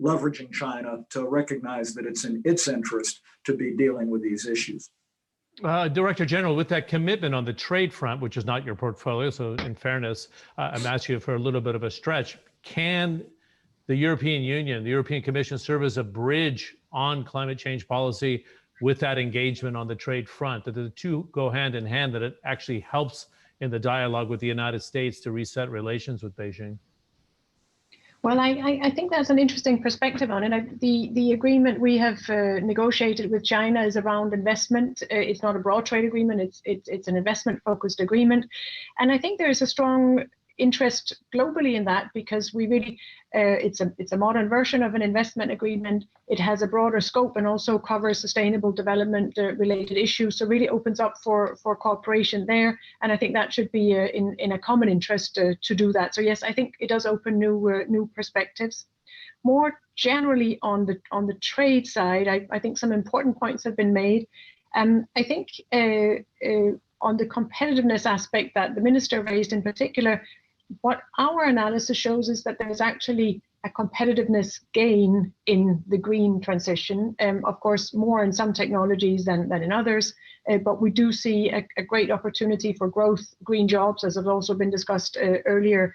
leveraging China to recognize that it's in its interest to be dealing with these issues. Director General, with that commitment on the trade front, which is not your portfolio, so in fairness, I'm asking you for a little bit of a stretch. Can the European Union, the European Commission serve as a bridge on climate change policy with that engagement on the trade front, that the two go hand in hand, that it actually helps in the dialogue with the United States to reset relations with Beijing? Well, I think that's an interesting perspective on it. The agreement we have negotiated with China is around investment. It's not a broad trade agreement. It's an investment-focused agreement. And I think there's a strong interest globally in that, because we really, it's a modern version of an investment agreement. It has a broader scope and also covers sustainable development related issues. So really opens up for cooperation there. And I think that should be in a common interest to do that. So yes, I think it does open new perspectives. More generally on the trade side, I think some important points have been made. I think on the competitiveness aspect that the minister raised in particular, what our analysis shows is that there's actually a competitiveness gain in the green transition. Of course, more in some technologies than in others, but we do see a great opportunity for growth, green jobs, as has also been discussed earlier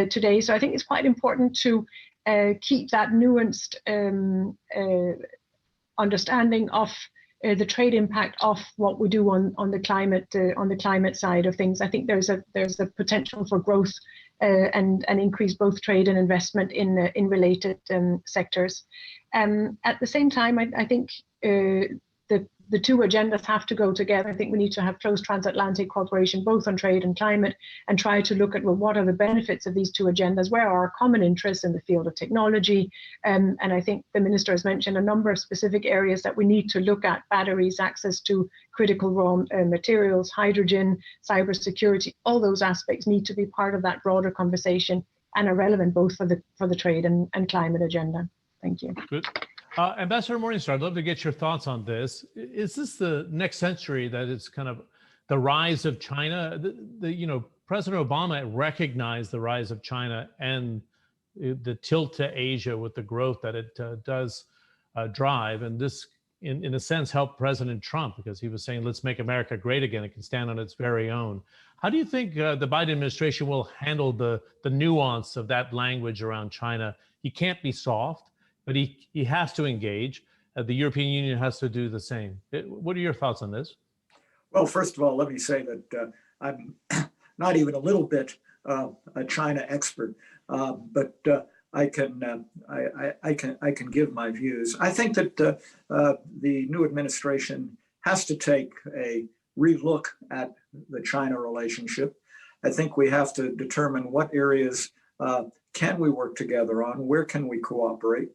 today. So I think it's quite important to keep that nuanced understanding of the trade impact of what we do on the climate side of things. I think there's a potential for growth and increase both trade and investment in related sectors. At the same time, I think the two agendas have to go together. I think we need to have close transatlantic cooperation, both on trade and climate, and try to look at, well, what are the benefits of these two agendas? Where are our common interests in the field of technology? And I think the minister has mentioned a number of specific areas that we need to look at: batteries, access to critical raw materials, hydrogen, cybersecurity. All those aspects need to be part of that broader conversation and are relevant both for the trade and climate agenda. Thank you. Good. Ambassador Morningstar, I'd love to get your thoughts on this. Is this the next century that it's kind of the rise of China? President Obama recognized the rise of China and the tilt to Asia with the growth that it does drive. And this, in a sense, helped President Trump, because he was saying, let's make America great again. It can stand on its very own. How do you think the Biden administration will handle the nuance of that language around China? He can't be soft, but he has to engage. The European Union has to do the same. What are your thoughts on this? Well, first of all, let me say that I'm not even a little bit a China expert, but I can give my views. I think that the new administration has to take a relook at the China relationship. I think we have to determine what areas can we work together on, where can we cooperate.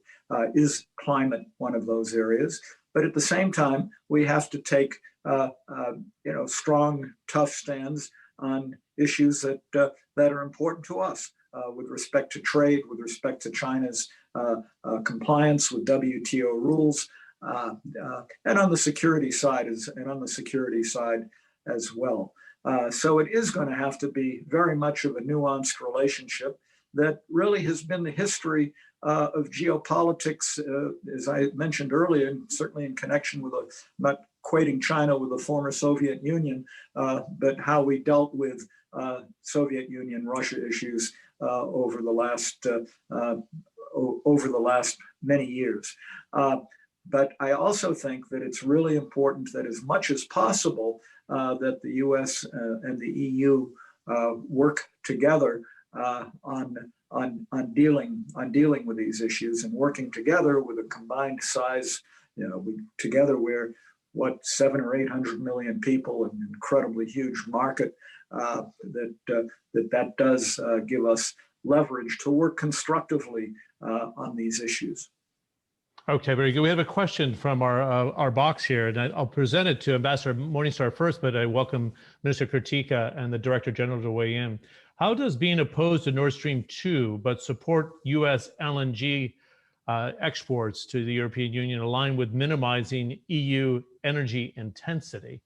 Is climate one of those areas? But at the same time, we have to take strong, tough stands on issues that are important to us with respect to trade, with respect to China's compliance with WTO rules, and on the security side as well. So it is going to have to be very much of a nuanced relationship that really has been the history of geopolitics, as I mentioned earlier, and certainly in connection with not equating China with the former Soviet Union, but how we dealt with Soviet Union-Russia issues over the last many years. But I also think that it's really important that, as much as possible, that the U.S. and the EU work together on dealing with these issues, and working together with a combined size. Together we're 700 or 800 million people, an incredibly huge market. That does give us leverage to work constructively on these issues. Okay, very good. We have a question from our box here, and I'll present it to Ambassador Morningstar first, but I welcome Minister Kurtyka and the Director General to weigh in. How does being opposed to Nord Stream 2 but support U.S. LNG exports to the European Union align with minimizing EU energy intensity?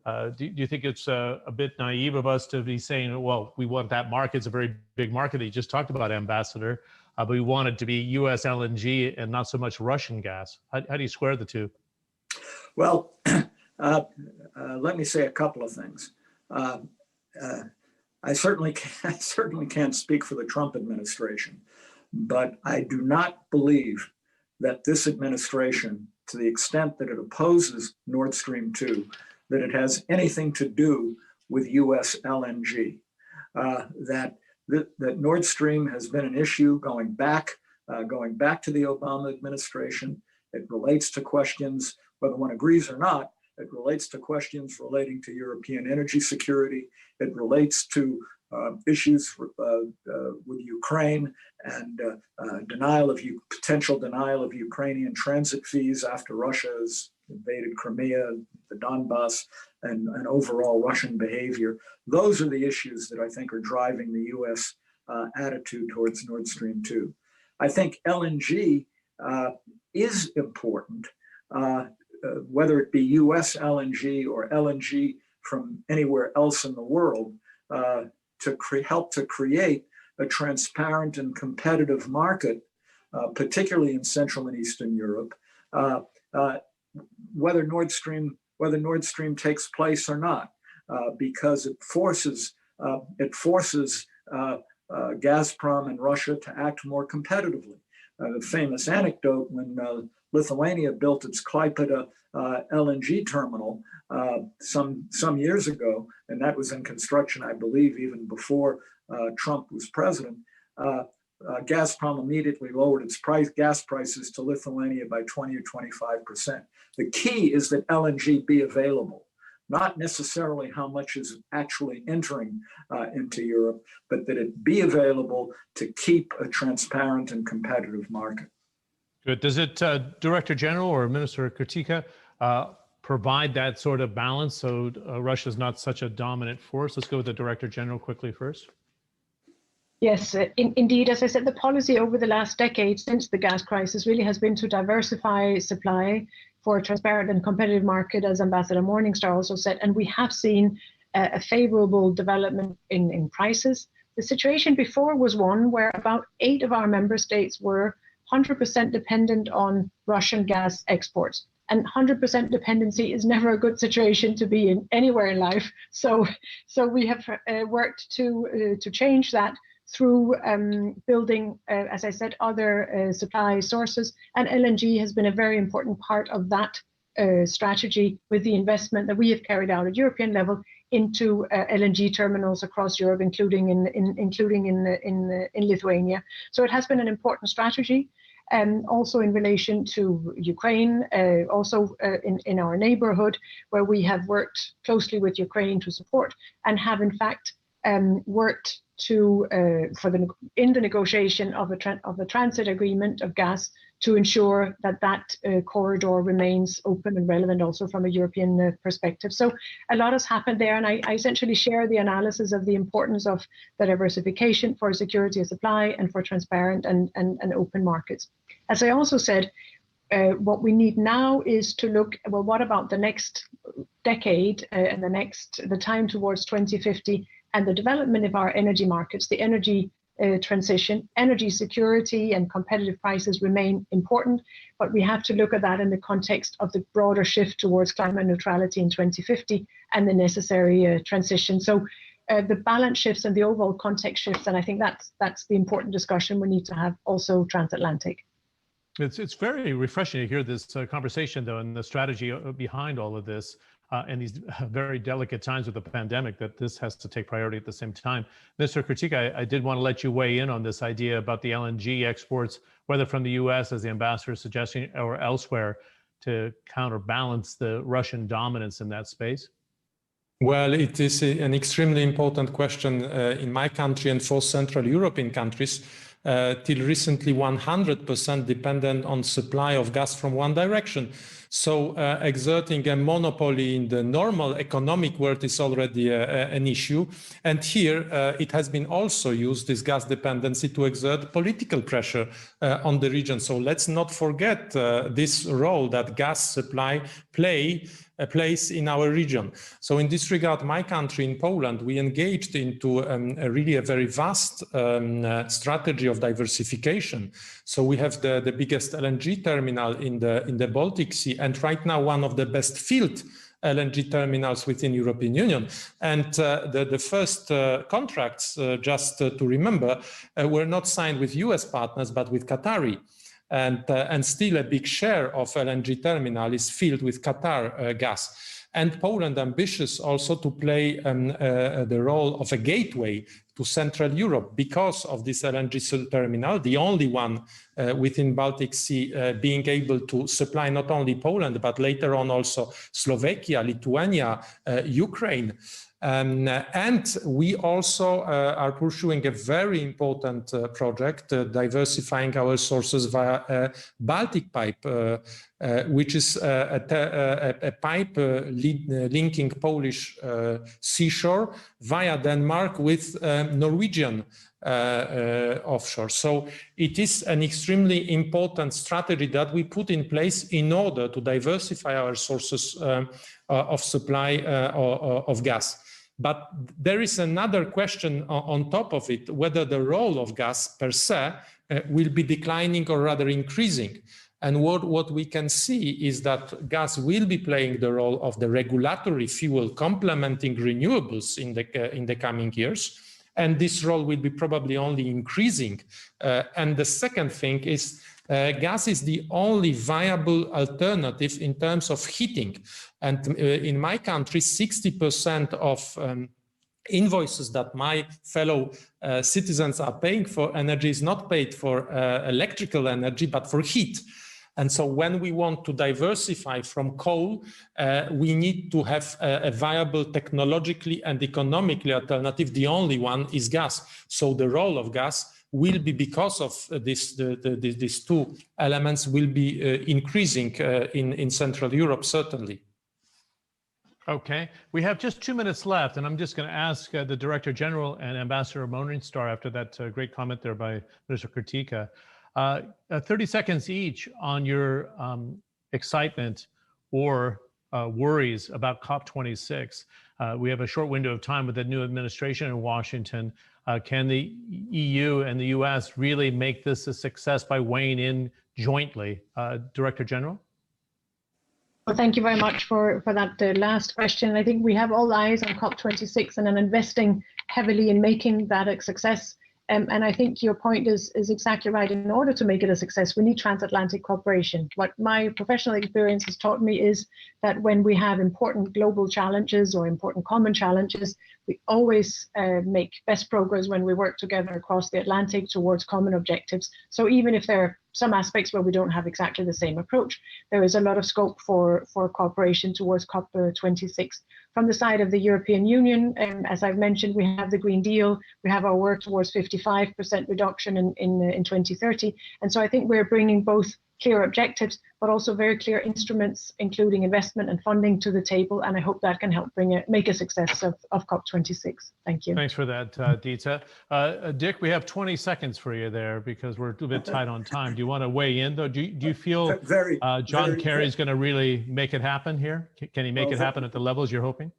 Do you think it's a bit naive of us to be saying, well, we want that market? It's a very big market that you just talked about, Ambassador, but we want it to be U.S. LNG and not so much Russian gas. How do you square the two? Well, let me say a couple of things. I certainly can't speak for the Trump administration, but I do not believe that this administration, to the extent that it opposes Nord Stream 2, that it has anything to do with U.S. LNG. That Nord Stream has been an issue going back to the Obama administration. It relates to questions, whether one agrees or not, it relates to questions relating to European energy security. It relates to issues with Ukraine and potential denial of Ukrainian transit fees after Russia has invaded Crimea, the Donbass, and overall Russian behavior. Those are the issues that I think are driving the US attitude towards Nord Stream 2. I think LNG is important, whether it be US LNG or LNG from anywhere else in the world, to help to create a transparent and competitive market, particularly in Central and Eastern Europe, whether Nord Stream takes place or not, because it forces Gazprom and Russia to act more competitively. The famous anecdote when Lithuania built its Klaipėda LNG terminal some years ago, and that was in construction, I believe, even before Trump was president. Gazprom immediately lowered its gas prices to Lithuania by 20 or 25%. The key is that LNG be available, not necessarily how much is actually entering into Europe, but that it be available to keep a transparent and competitive market. Good. Does it, Director General or Minister Kurtyka, provide that sort of balance so Russia is not such a dominant force? Let's go with the Director General quickly first. Yes, indeed, as I said, the policy over the last decade since the gas crisis really has been to diversify supply for a transparent and competitive market, as Ambassador Morningstar also said, and we have seen a favorable development in prices. The situation before was one where about 8 of our member states were 100% dependent on Russian gas exports. And 100% dependency is never a good situation to be in anywhere in life. So we have worked to change that through building, as I said, other supply sources. And LNG has been a very important part of that strategy with the investment that we have carried out at European level into LNG terminals across Europe, including in Lithuania. So it has been an important strategy. Also in relation to Ukraine, also in our neighborhood, where we have worked closely with Ukraine to support and have in fact worked to in the negotiation of a transit agreement of gas to ensure that corridor remains open and relevant also from a European perspective. So a lot has happened there, and I essentially share the analysis of the importance of the diversification for security of supply and for transparent and open markets. As I also said, what we need now is to look, well, what about the next decade and the time towards 2050 and the development of our energy markets, the energy transition. Energy security and competitive prices remain important, but we have to look at that in the context of the broader shift towards climate neutrality in 2050 and the necessary transition. So the balance shifts and the overall context shifts, and I think that's the important discussion we need to have also transatlantic. It's very refreshing to hear this conversation, though, and the strategy behind all of this. And these very delicate times with the pandemic, that this has to take priority at the same time. Mr. Kurtyka, I did want to let you weigh in on this idea about the LNG exports, whether from the US, as the ambassador is suggesting, or elsewhere, to counterbalance the Russian dominance in that space. Well, it is an extremely important question in my country and for Central European countries. Till recently 100% dependent on supply of gas from one direction. So exerting a monopoly in the normal economic world is already an issue. And here it has been also used, this gas dependency, to exert political pressure on the region. So let's not forget this role that gas supply plays in our region. So in this regard, my country in Poland, we engaged into really a very vast strategy of diversification. So we have the biggest LNG terminal in the Baltic Sea, and right now one of the best filled LNG terminals within European Union. And the first contracts, just to remember, were not signed with US partners, but with Qatari. And still a big share of LNG terminal is filled with Qatar gas. And Poland ambitious also to play the role of a gateway to Central Europe because of this LNG terminal, the only one within Baltic Sea being able to supply not only Poland, but later on also Slovakia, Lithuania, Ukraine. And we also are pursuing a very important project, diversifying our sources via Baltic Pipe, which is a pipe linking Polish seashore via Denmark with Norwegian offshore. So it is an extremely important strategy that we put in place in order to diversify our sources of supply of gas. But there is another question on top of it, whether the role of gas per se will be declining or rather increasing. And what we can see is that gas will be playing the role of the regulatory fuel complementing renewables in the coming years. And this role will be probably only increasing. And the second thing is gas is the only viable alternative in terms of heating. And in my country, 60% of invoices that my fellow citizens are paying for energy is not paid for electrical energy, but for heat. And so when we want to diversify from coal, we need to have a viable technologically and economically alternative. The only one is gas. So the role of gas will be, because of these two elements, will be increasing in Central Europe, certainly. Okay, we have just 2 minutes left, and I'm just going to ask the Director General and Ambassador Morningstar, after that great comment there by Minister Kurtyka, 30 seconds each on your excitement or worries about COP26. We have a short window of time with the new administration in Washington. Can the EU and the US really make this a success by weighing in jointly? Director General? Well, thank you very much for that last question. I think we have all eyes on COP26 and investing heavily in making that a success. And I think your point is exactly right. In order to make it a success, we need transatlantic cooperation. What my professional experience has taught me is that when we have important global challenges or important common challenges, we always make best progress when we work together across the Atlantic towards common objectives. So even if there are some aspects where we don't have exactly the same approach, there is a lot of scope for cooperation towards COP26. From the side of the European Union, as I've mentioned, we have the Green Deal, we have our work towards 55% reduction in 2030. And so I think we're bringing both clear objectives, but also very clear instruments, including investment and funding, to the table. And I hope that can help make a success of COP26. Thank you. Thanks for that, Ditte. Dick, we have 20 seconds for you there because we're a little bit tight on time. Do you want to weigh in, though? Do you feel John Kerry's going to really make it happen here? Can he make it happen at the levels you're hoping?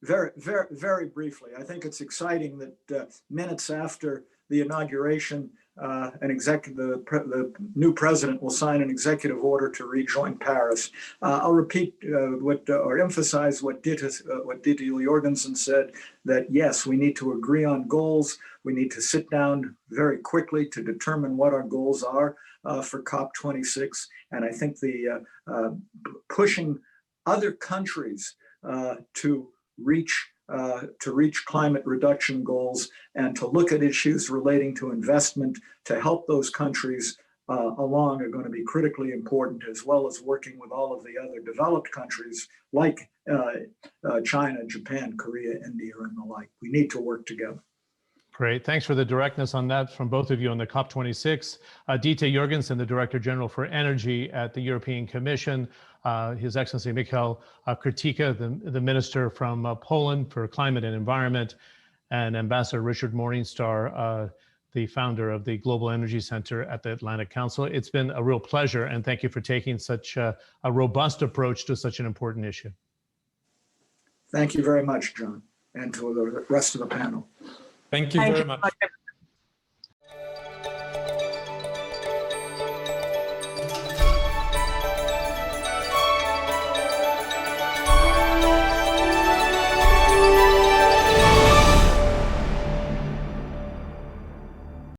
Very briefly. I think it's exciting that minutes after the inauguration, the new president will sign an executive order to rejoin Paris. I'll repeat or emphasize what Ditte Jørgensen said, that yes, we need to agree on goals. We need to sit down very quickly to determine what our goals are for COP26. And I think the pushing other countries to reach climate reduction goals and to look at issues relating to investment to help those countries along are going to be critically important, as well as working with all of the other developed countries like China, Japan, Korea, India, and the like. We need to work together. Great. Thanks for the directness on that from both of you on the COP26. Ditte Jørgensen, the Director General for Energy at the European Commission, His Excellency Michał Kurtyka, the Minister from Poland for Climate and Environment, and Ambassador Richard Morningstar, the founder of the Global Energy Center at the Atlantic Council. It's been a real pleasure, and thank you for taking such a robust approach to such an important issue. Thank you very much, John, and to the rest of the panel. Thank you very much.